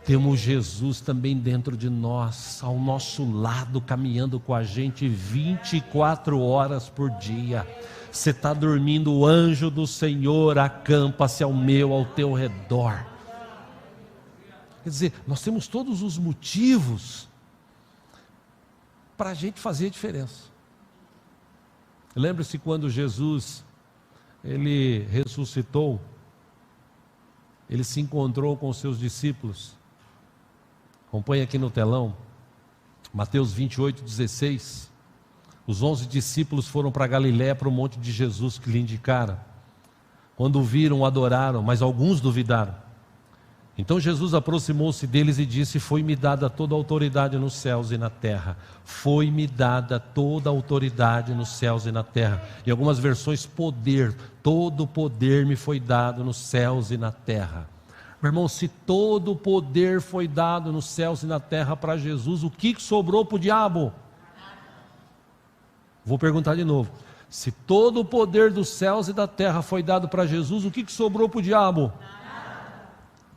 Temos Jesus também dentro de nós, ao nosso lado, caminhando com a gente 24 horas por dia. Você está dormindo, o anjo do Senhor acampa-se ao teu redor. Quer dizer, nós temos todos os motivos para a gente fazer a diferença. Lembre-se quando Jesus, ele ressuscitou, ele se encontrou com os seus discípulos. Acompanhe aqui no telão, Mateus 28:16. Os 11 discípulos foram para Galiléia, para o monte de Jesus que lhe indicara. Quando o viram, adoraram, mas alguns duvidaram. Então Jesus aproximou-se deles e disse: foi-me dada toda a autoridade nos céus e na terra. Foi-me dada toda a autoridade nos céus e na terra. Em algumas versões, poder. Todo o poder me foi dado nos céus e na terra. Meu irmão, se todo o poder foi dado nos céus e na terra para Jesus, o que sobrou para o diabo? Vou perguntar de novo. Se todo o poder dos céus e da terra foi dado para Jesus, o que sobrou para o diabo?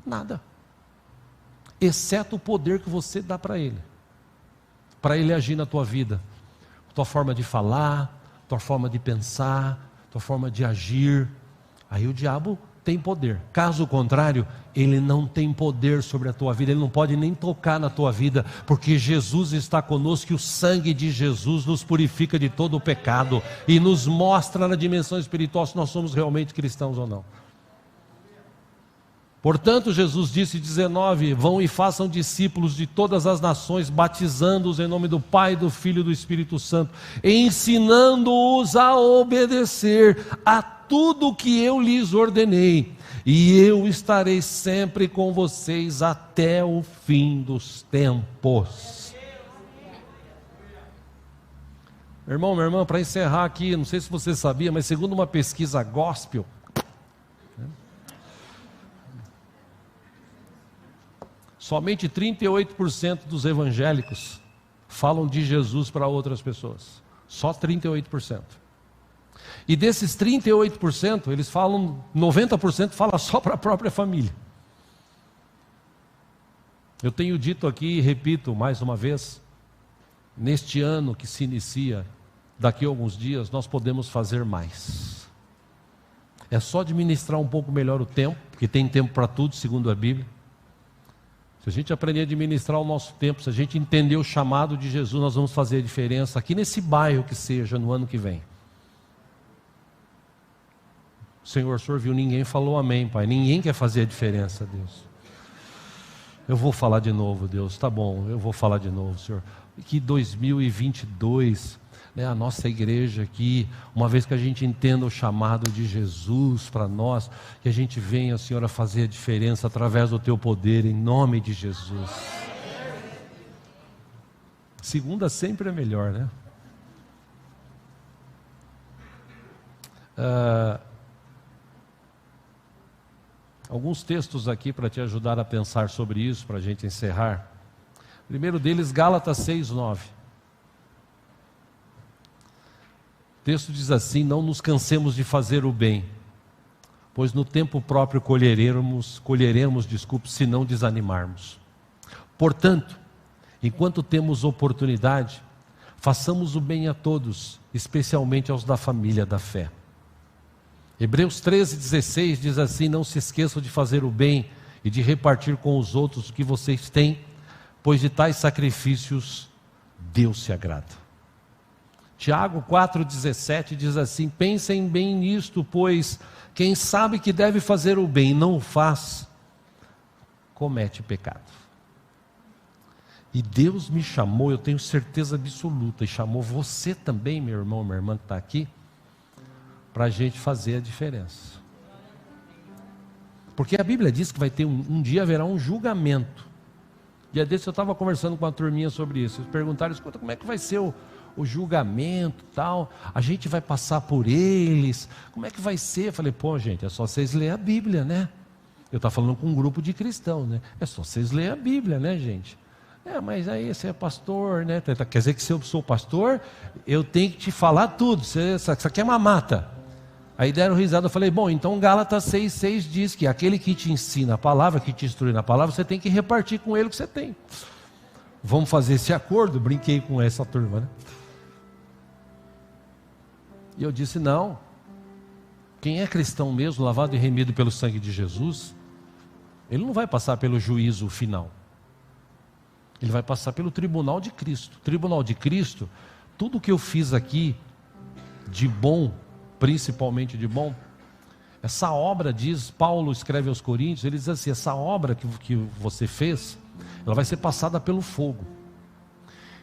Nada. Exceto o poder que você dá para ele agir na tua vida, tua forma de falar, tua forma de pensar, tua forma de agir. Aí o diabo tem poder. Caso contrário, ele não tem poder sobre a tua vida, ele não pode nem tocar na tua vida, porque Jesus está conosco e o sangue de Jesus nos purifica de todo o pecado e nos mostra na dimensão espiritual se nós somos realmente cristãos ou não. Portanto, Jesus disse, 19, vão e façam discípulos de todas as nações, batizando-os em nome do Pai, do Filho e do Espírito Santo, ensinando-os a obedecer a tudo o que eu lhes ordenei, e eu estarei sempre com vocês até o fim dos tempos. Meu irmão, minha irmã, para encerrar aqui, não sei se você sabia, mas segundo uma pesquisa gospel, somente 38% dos evangélicos falam de Jesus para outras pessoas. Só 38%. E desses 38%, eles falam, 90% fala só para a própria família. Eu tenho dito aqui e repito mais uma vez, neste ano que se inicia, daqui a alguns dias, nós podemos fazer mais. É só administrar um pouco melhor o tempo, porque tem tempo para tudo, segundo a Bíblia. Se a gente aprender a administrar o nosso tempo, se a gente entender o chamado de Jesus, nós vamos fazer a diferença aqui nesse bairro que seja no ano que vem. Senhor, o Senhor viu, ninguém falou amém, Pai. Ninguém quer fazer a diferença, Deus. Eu vou falar de novo, Deus. Tá bom, eu vou falar de novo, Senhor. Que 2022, né, a nossa igreja aqui, uma vez que a gente entenda o chamado de Jesus para nós, que a gente venha, Senhor, a fazer a diferença através do Teu poder, em nome de Jesus. Segunda sempre é melhor, né? Alguns textos aqui para te ajudar a pensar sobre isso, para a gente encerrar. O primeiro deles, Gálatas 6:9. O texto diz assim: não nos cansemos de fazer o bem, pois no tempo próprio colheremos, se não desanimarmos. Portanto, enquanto temos oportunidade, façamos o bem a todos, especialmente aos da família da fé. Hebreus 13:16 diz assim: não se esqueçam de fazer o bem e de repartir com os outros o que vocês têm, pois de tais sacrifícios Deus se agrada. Tiago 4:17 diz assim: pensem bem nisto, pois quem sabe que deve fazer o bem e não o faz, comete pecado. E Deus me chamou, eu tenho certeza absoluta, e chamou você também, meu irmão, minha irmã que está aqui, para a gente fazer a diferença. Porque a Bíblia diz que vai ter um dia haverá um julgamento. Dia desse eu estava conversando com uma turminha sobre isso. Eles perguntaram: escuta, como é que vai ser o julgamento e tal? A gente vai passar por eles? Como é que vai ser? Eu falei: pô, gente, é só vocês lerem a Bíblia, né? Eu estava falando com um grupo de cristãos, né? É só vocês lerem a Bíblia, né, gente? Mas aí você é pastor, né? Quer dizer que se eu sou pastor, eu tenho que te falar tudo. Isso aqui é uma mata. Aí deram risada, eu falei: bom, então Gálatas 6:6 diz que aquele que te ensina a palavra, que te instrui na palavra, você tem que repartir com ele o que você tem. Vamos fazer esse acordo? Brinquei com essa turma, né? E eu disse: não, quem é cristão mesmo, lavado e remido pelo sangue de Jesus, ele não vai passar pelo juízo final. Ele vai passar pelo tribunal de Cristo. Tribunal de Cristo, tudo que eu fiz aqui de bom, principalmente de bom, essa obra, diz Paulo, escreve aos Coríntios, ele diz assim: essa obra que você fez, ela vai ser passada pelo fogo,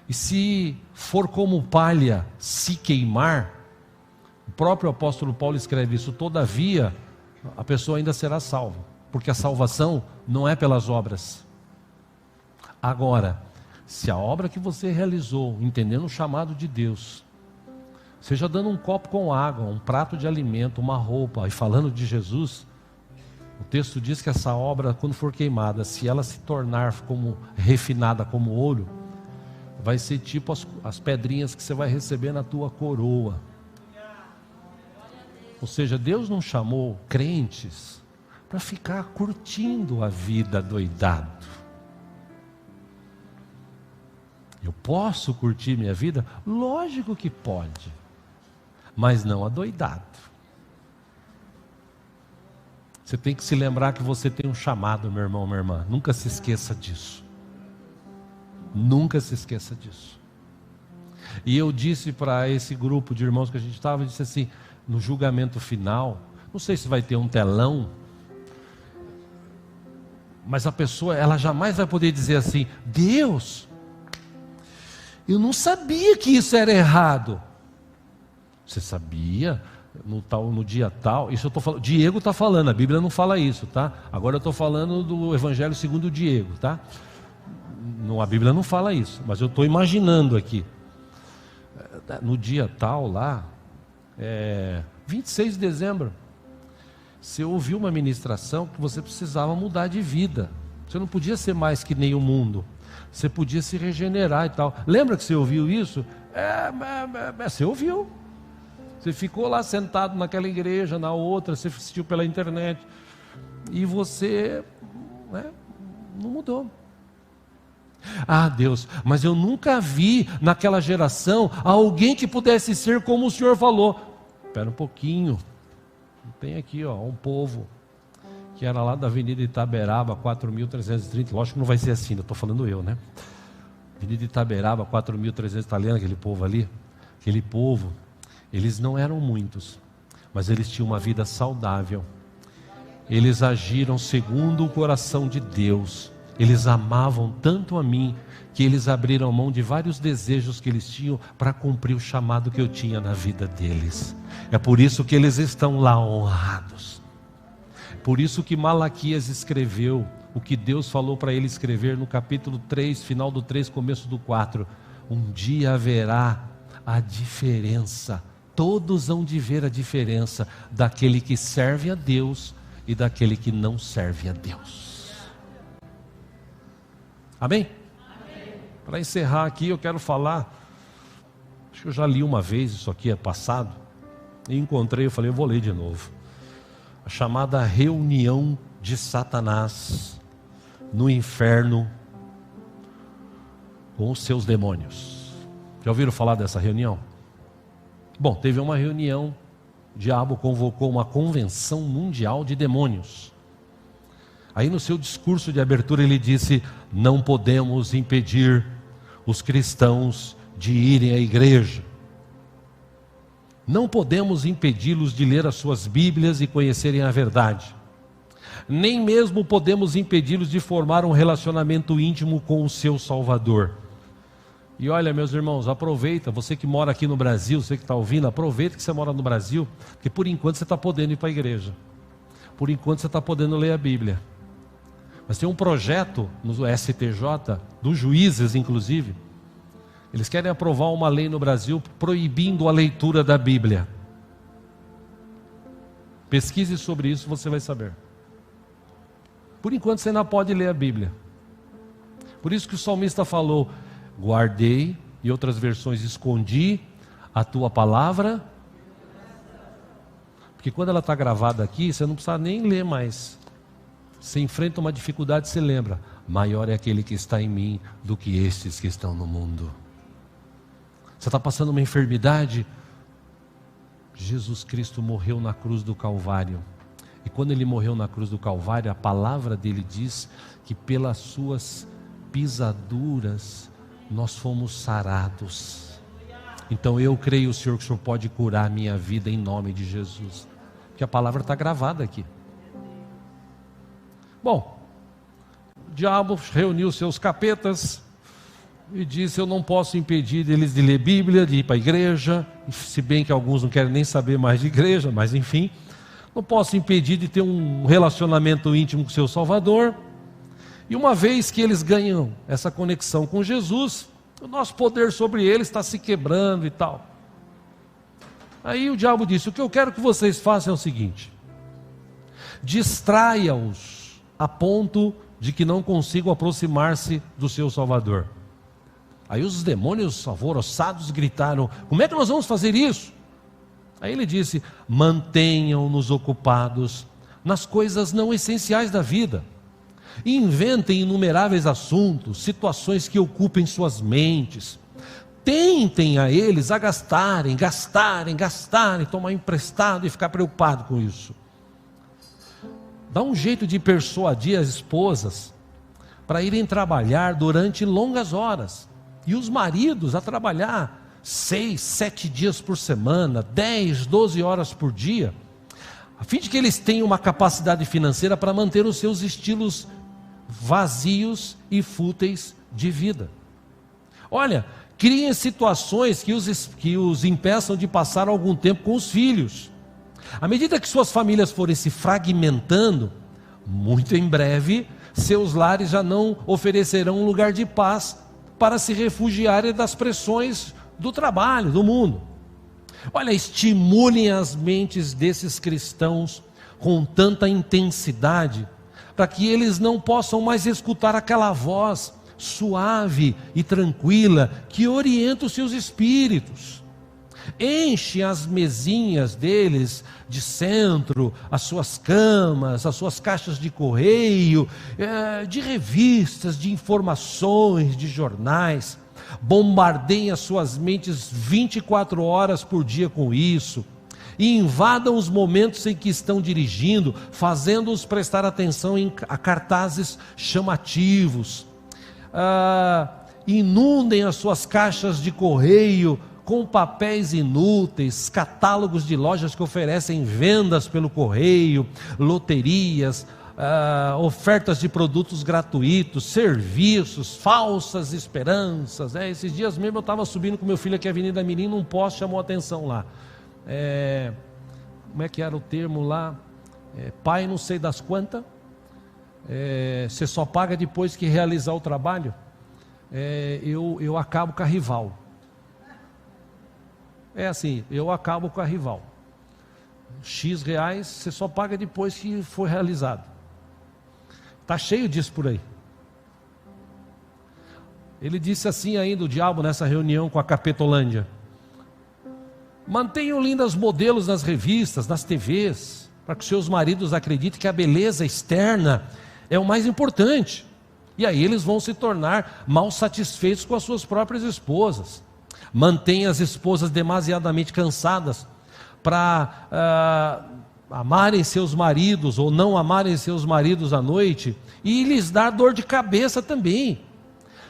e se for como palha se queimar, o próprio apóstolo Paulo escreve isso: todavia a pessoa ainda será salva, porque a salvação não é pelas obras. Agora, se a obra que você realizou, entendendo o chamado de Deus, seja dando um copo com água, um prato de alimento, uma roupa, e falando de Jesus, o texto diz que essa obra, quando for queimada, se ela se tornar como refinada como ouro, vai ser tipo as pedrinhas que você vai receber na tua coroa. Ou seja, Deus não chamou crentes para ficar curtindo a vida doidado. Eu posso curtir minha vida? Lógico que pode, mas não adoidado. Você tem que se lembrar que você tem um chamado, meu irmão, minha irmã. Nunca se esqueça disso. Nunca se esqueça disso. E eu disse para esse grupo de irmãos que a gente estava, eu disse assim: no julgamento final, não sei se vai ter um telão, mas a pessoa, ela jamais vai poder dizer assim: Deus, eu não sabia que isso era errado. Você sabia? No dia tal, isso eu estou falando, Diego está falando, a Bíblia não fala isso, tá? Agora eu estou falando do Evangelho segundo o Diego, tá? A Bíblia não fala isso, mas eu estou imaginando aqui. No dia tal lá, 26 de dezembro, você ouviu uma ministração que você precisava mudar de vida. Você não podia ser mais que nem o mundo. Você podia se regenerar e tal. Lembra que você ouviu isso? Você ouviu. Você ficou lá sentado naquela igreja, na outra, você assistiu pela internet. E você não mudou. Ah, Deus, mas eu nunca vi naquela geração alguém que pudesse ser como o Senhor falou. Espera um pouquinho. Tem aqui, um povo que era lá da Avenida Itaberaba, 4.330. Lógico que não vai ser assim, eu estou falando eu, né? Avenida Itaberaba, 4.300, está lendo aquele povo ali? Aquele povo, eles não eram muitos, mas eles tinham uma vida saudável. Eles agiram segundo o coração de Deus. Eles amavam tanto a mim, que eles abriram mão de vários desejos que eles tinham para cumprir o chamado que eu tinha na vida deles. É por isso que eles estão lá honrados. Por isso que Malaquias escreveu o que Deus falou para ele escrever no capítulo 3, final do 3, começo do 4. Um dia haverá a diferença. Todos hão de ver a diferença daquele que serve a Deus e daquele que não serve a Deus. Amém? Para encerrar aqui, eu quero falar, acho que eu já li uma vez, isso aqui é passado, e encontrei, eu falei, eu vou ler de novo. A chamada reunião de Satanás no inferno com os seus demônios. Já ouviram falar dessa reunião? Bom, teve uma reunião, o diabo convocou uma convenção mundial de demônios. Aí no seu discurso de abertura ele disse: não podemos impedir os cristãos de irem à igreja. Não podemos impedi-los de ler as suas Bíblias e conhecerem a verdade. Nem mesmo podemos impedi-los de formar um relacionamento íntimo com o seu Salvador. E olha, meus irmãos, aproveita, você que mora aqui no Brasil, você que está ouvindo, aproveita que você mora no Brasil, porque por enquanto você está podendo ir para a igreja. Por enquanto você está podendo ler a Bíblia. Mas tem um projeto no STJ, dos juízes inclusive, eles querem aprovar uma lei no Brasil proibindo a leitura da Bíblia. Pesquise sobre isso, você vai saber. Por enquanto você ainda pode ler a Bíblia. Por isso que o salmista falou: guardei, e outras versões, escondi a tua palavra. Porque quando ela está gravada aqui, você não precisa nem ler mais. Você enfrenta uma dificuldade, você lembra: maior é aquele que está em mim do que estes que estão no mundo. Você está passando uma enfermidade? Jesus Cristo morreu na cruz do Calvário. E quando ele morreu na cruz do Calvário, a palavra dele diz que pelas suas pisaduras nós fomos sarados. Então eu creio, Senhor, que o Senhor pode curar a minha vida em nome de Jesus. Porque a palavra está gravada aqui. Bom, o diabo reuniu seus capetas e disse: eu não posso impedir eles de ler Bíblia, de ir para a igreja, se bem que alguns não querem nem saber mais de igreja, mas enfim, não posso impedir de ter um relacionamento íntimo com o seu Salvador. E uma vez que eles ganham essa conexão com Jesus, o nosso poder sobre eles está se quebrando e tal. Aí o diabo disse: o que eu quero que vocês façam é o seguinte: distraia-os a ponto de que não consigam aproximar-se do seu Salvador. Aí os demônios alvoroçados gritaram: como é que nós vamos fazer isso? Aí ele disse: mantenham-nos ocupados nas coisas não essenciais da vida. Inventem inumeráveis assuntos, situações que ocupem suas mentes. Tentem a eles a gastarem, tomar emprestado e ficar preocupado com isso. Dá um jeito de persuadir as esposas para irem trabalhar durante longas horas. E os maridos a trabalhar 6, 7 dias por semana, 10, 12 horas por dia, a fim de que eles tenham uma capacidade financeira para manter os seus estilos vazios e fúteis de vida. Olha, criem situações que os impeçam de passar algum tempo com os filhos. À medida que suas famílias forem se fragmentando, muito em breve, seus lares já não oferecerão um lugar de paz para se refugiarem das pressões do trabalho, do mundo. Olha, estimulem as mentes desses cristãos com tanta intensidade, para que eles não possam mais escutar aquela voz suave e tranquila que orienta os seus espíritos. enchem as mesinhas deles de centro, as suas camas, as suas caixas de correio, de revistas, de informações, de jornais. Bombardeiem as suas mentes 24 horas por dia com isso. E invadam os momentos em que estão dirigindo, fazendo-os prestar atenção a cartazes chamativos. Inundem as suas caixas de correio com papéis inúteis, catálogos de lojas que oferecem vendas pelo correio, loterias, ofertas de produtos gratuitos, serviços, falsas esperanças. Esses dias mesmo eu estava subindo com meu filho aqui a Avenida Mirim, num poste chamou a atenção lá. Como é que era o termo lá? Pai não sei das quantas, você só paga depois que realizar o trabalho. Eu acabo com a rival. Assim, eu acabo com a rival. X reais, você só paga depois que for realizado. Está cheio disso por aí. Ele disse assim ainda, o diabo, nessa reunião com a Capetolândia: mantenham lindas modelos nas revistas, nas TVs, para que seus maridos acreditem que a beleza externa é o mais importante. E aí eles vão se tornar mal satisfeitos com as suas próprias esposas. Mantenha as esposas demasiadamente cansadas para amarem seus maridos ou não amarem seus maridos à noite e lhes dar dor de cabeça também.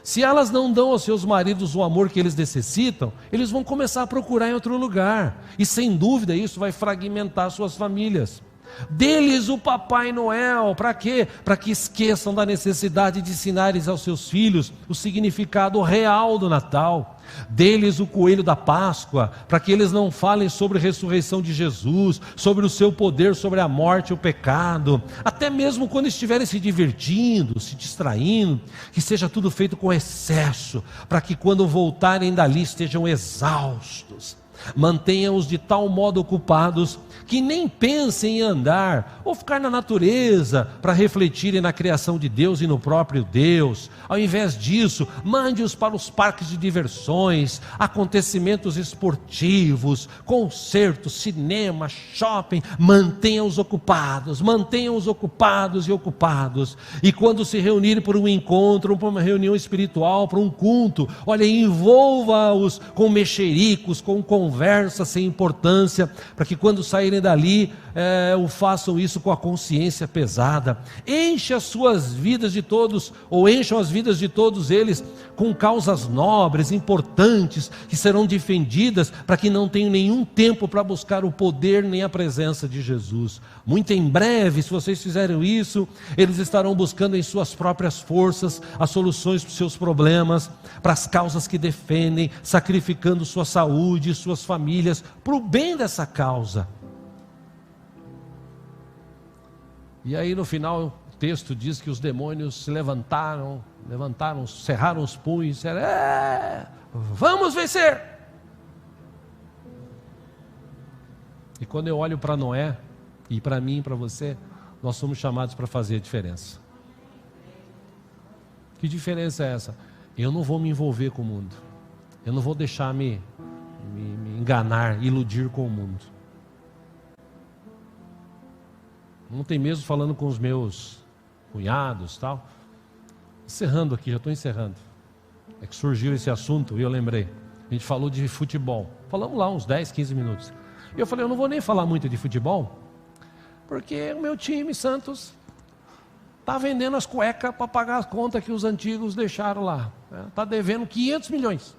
Se elas não dão aos seus maridos o amor que eles necessitam, eles vão começar a procurar em outro lugar. E sem dúvida isso vai fragmentar suas famílias. Dê-lhes o Papai Noel, para quê? Para que esqueçam da necessidade de ensinarem aos seus filhos o significado real do Natal. Dê-lhes o coelho da Páscoa, para que eles não falem sobre a ressurreição de Jesus, sobre o seu poder sobre a morte e o pecado. Até mesmo quando estiverem se divertindo, se distraindo, que seja tudo feito com excesso, para que quando voltarem dali estejam exaustos. Mantenha-os de tal modo ocupados que nem pensem em andar ou ficar na natureza para refletirem na criação de Deus e no próprio Deus. Ao invés disso, mande-os para os parques de diversões, acontecimentos esportivos, concertos, cinema, shopping. Mantenha-os ocupados e ocupados. E quando se reunirem por um encontro, para uma reunião espiritual, para um culto, olha, envolva-os com mexericos, com conversa sem importância, para que quando saírem dali, façam isso com a consciência pesada. Encham as vidas de todos eles com causas nobres, importantes, que serão defendidas, para que não tenham nenhum tempo para buscar o poder nem a presença de Jesus. Muito em breve, se vocês fizerem isso, eles estarão buscando em suas próprias forças as soluções para os seus problemas, para as causas que defendem, sacrificando sua saúde e suas famílias para o bem dessa causa. E aí no final o texto diz que os demônios se levantaram, cerraram os punhos e disseram: vamos vencer! E quando eu olho para Noé, e para mim e para você, nós somos chamados para fazer a diferença. Que diferença é essa? Eu não vou me envolver com o mundo, eu não vou deixar me enganar, iludir com o mundo. Ontem mesmo, falando com os meus cunhados, tal, encerrando aqui, já estou encerrando, é que surgiu esse assunto e eu lembrei, a gente falou de futebol, falamos lá uns 10, 15 minutos, e eu falei, eu não vou nem falar muito de futebol, porque o meu time, Santos, está vendendo as cuecas para pagar as contas que os antigos deixaram lá, está devendo 500 milhões,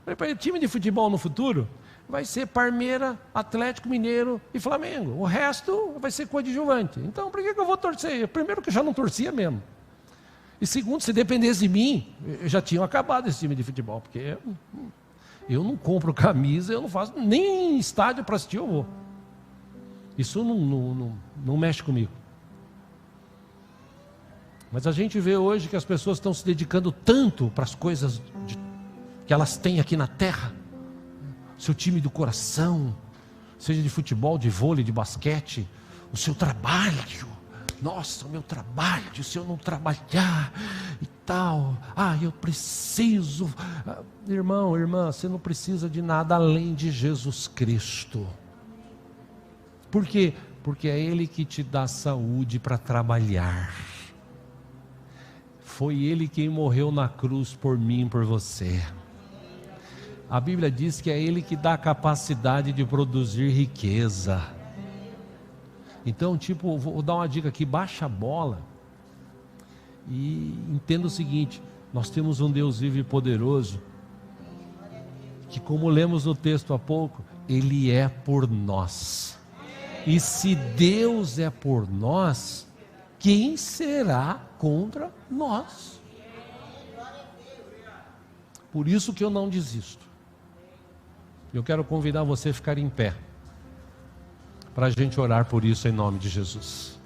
o time de futebol no futuro vai ser Parmeira, Atlético Mineiro e Flamengo. O resto vai ser coadjuvante. Então, por que eu vou torcer? Primeiro que eu já não torcia mesmo. E segundo, se dependesse de mim, já tinham acabado esse time de futebol. Porque eu não compro camisa, eu não faço nem estádio para assistir, eu vou. Isso não mexe comigo. Mas a gente vê hoje que as pessoas estão se dedicando tanto para as coisas que elas têm aqui na terra. Seu time do coração, seja de futebol, de vôlei, de basquete, o seu trabalho, Nossa, o meu trabalho, se eu não trabalhar e tal, eu preciso. Irmão, irmã, você não precisa de nada além de Jesus Cristo. Por quê? Porque é Ele que te dá saúde para trabalhar. Foi Ele quem morreu na cruz por mim e por você. A Bíblia diz que é Ele que dá a capacidade de produzir riqueza. Então, vou dar uma dica aqui, baixa a bola e entenda o seguinte: nós temos um Deus vivo e poderoso, que, como lemos no texto há pouco, Ele é por nós. E se Deus é por nós, quem será contra nós? Por isso que eu não desisto. Eu quero convidar você a ficar em pé, para a gente orar por isso em nome de Jesus.